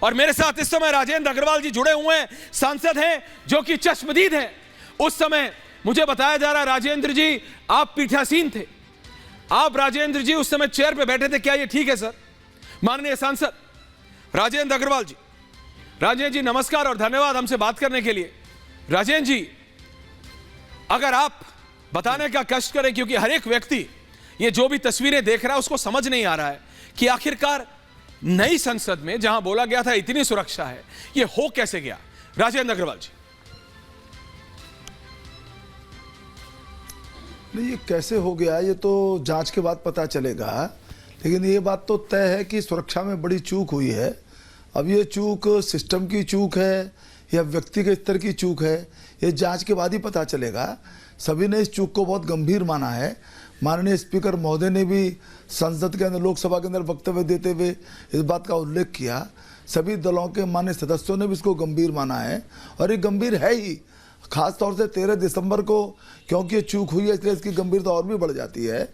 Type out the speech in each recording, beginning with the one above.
और मेरे साथ इस समय राजेंद्र अग्रवाल जी जुड़े हुए हैं, सांसद हैं जो कि चश्मदीद हैं। उस समय मुझे बताया जा रहा है राजेंद्र जी आप पीठासीन थे, आप राजेंद्र जी उस समय चेयर पे बैठे थे, क्या ये ठीक है सर? माननीय सांसद राजेंद्र अग्रवाल जी, राजेंद्र जी नमस्कार और धन्यवाद हमसे बात करने के लिए। राजेंद्र जी अगर आप बताने का कष्ट करें, क्योंकि हर एक व्यक्ति ये जो भी तस्वीरें देख रहा है उसको समझ नहीं आ रहा है कि आखिरकार नई संसद में जहां बोला गया था इतनी सुरक्षा है, ये हो कैसे गया? राजेंद्र अग्रवाल जी। नहीं, ये कैसे हो गया ये तो जांच के बाद पता चलेगा, लेकिन ये बात तो तय है कि सुरक्षा में बड़ी चूक हुई है। अब ये चूक सिस्टम की चूक है या व्यक्ति के स्तर की चूक है, ये जांच के बाद ही पता चलेगा। सभी ने इस चूक को बहुत गंभीर माना है। माननीय स्पीकर महोदय ने भी संसद के अंदर, लोकसभा के अंदर वक्तव्य देते हुए इस बात का उल्लेख किया। सभी दलों के माननीय सदस्यों ने भी इसको गंभीर माना है और ये गंभीर है ही। खास तौर से 13 दिसंबर को क्योंकि ये चूक हुई है इसलिए इसकी गंभीरता और भी बढ़ जाती है।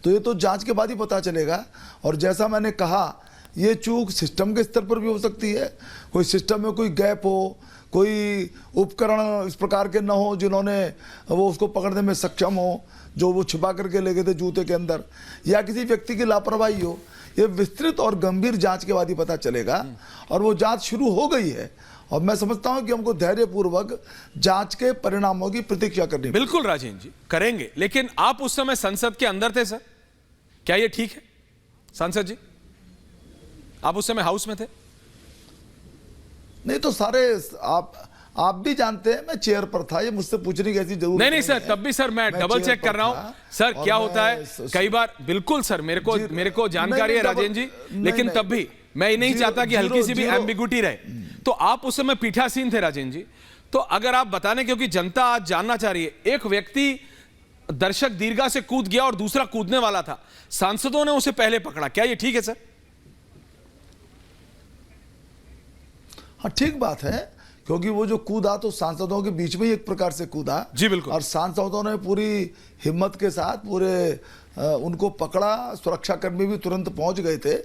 तो ये तो जांच के बाद ही पता चलेगा। और जैसा मैंने कहा, ये चूक सिस्टम के स्तर पर भी हो सकती है, कोई सिस्टम में कोई गैप हो, कोई उपकरण इस प्रकार के न हो जिन्होंने वो उसको पकड़ने में सक्षम हो, जो वो छिपा करके ले गए थे जूते के अंदर, या किसी व्यक्ति की लापरवाही हो। ये विस्तृत और गंभीर जांच के बाद ही पता चलेगा और वो जांच शुरू हो गई है। और मैं समझता हूं कि हमको धैर्यपूर्वक जांच के परिणामों की प्रतीक्षा करनी। बिल्कुल राजेंद्र जी करेंगे, लेकिन आप उस समय संसद के अंदर थे सर, क्या ये ठीक है? सांसद जी आप उस समय हाउस में थे? नहीं तो सारे आप भी जानते हैं मैं चेयर पर था, ये मुझसे पूछने की ऐसी जरूरत नहीं सर, तब भी सर मैं डबल चेक कर रहा हूं सर। क्या होता है कई बार, बिल्कुल सर मेरे को जानकारी है राजेंद्र जी, लेकिन तब भी मैं ये नहीं चाहता कि हल्की सी भी एम्बिगुइटी रहे। तो आप उस समय पीठासीन थे राजेंद्र जी, तो अगर आप बताने, क्योंकि जनता आज जानना चाह रही है, एक व्यक्ति दर्शक दीर्घा से कूद गया और दूसरा कूदने वाला था, सांसदों ने उसे पहले पकड़ा, क्या ये ठीक है सर? हाँ ठीक बात है, क्योंकि वो जो कूदा तो सांसदों के बीच में ही एक प्रकार से कूदा जी बिल्कुल, और सांसदों ने पूरी हिम्मत के साथ पूरे उनको पकड़ा। सुरक्षाकर्मी भी तुरंत पहुंच गए थे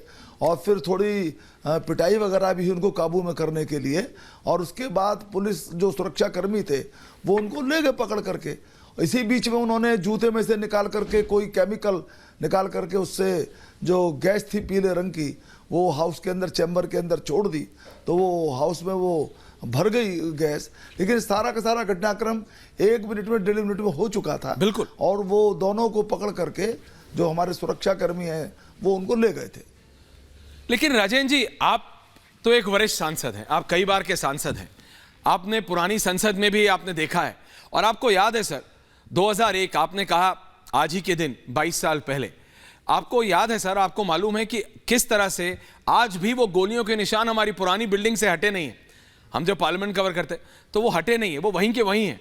और फिर थोड़ी पिटाई वगैरह भी उनको काबू में करने के लिए, और उसके बाद पुलिस जो सुरक्षाकर्मी थे वो उनको ले गए पकड़ करके। इसी बीच में उन्होंने जूते में से निकाल करके कोई केमिकल निकाल करके उससे जो गैस थी पीले रंग की वो हाउस के अंदर, चैम्बर के अंदर छोड़ दी, तो वो हाउस में वो भर गई गैस। लेकिन सारा का सारा घटनाक्रम 1 मिनट में 1.5 मिनट में हो चुका था। बिल्कुल, और वो दोनों को पकड़ करके जो हमारे सुरक्षाकर्मी हैं वो उनको ले गए थे। लेकिन राजेंद्र जी आप तो एक वरिष्ठ सांसद हैं, आप कई बार के सांसद हैं, आपने पुरानी संसद में भी आपने देखा है, और आपको याद है सर 2001 आपने कहा आज ही के दिन 22 साल पहले, आपको याद है सर, आपको मालूम है कि किस तरह से आज भी वो गोलियों के निशान हमारी पुरानी बिल्डिंग से हटे नहीं है। हम जब पार्लियामेंट कवर करते तो वो हटे नहीं है, वो वहीं के वहीं हैं।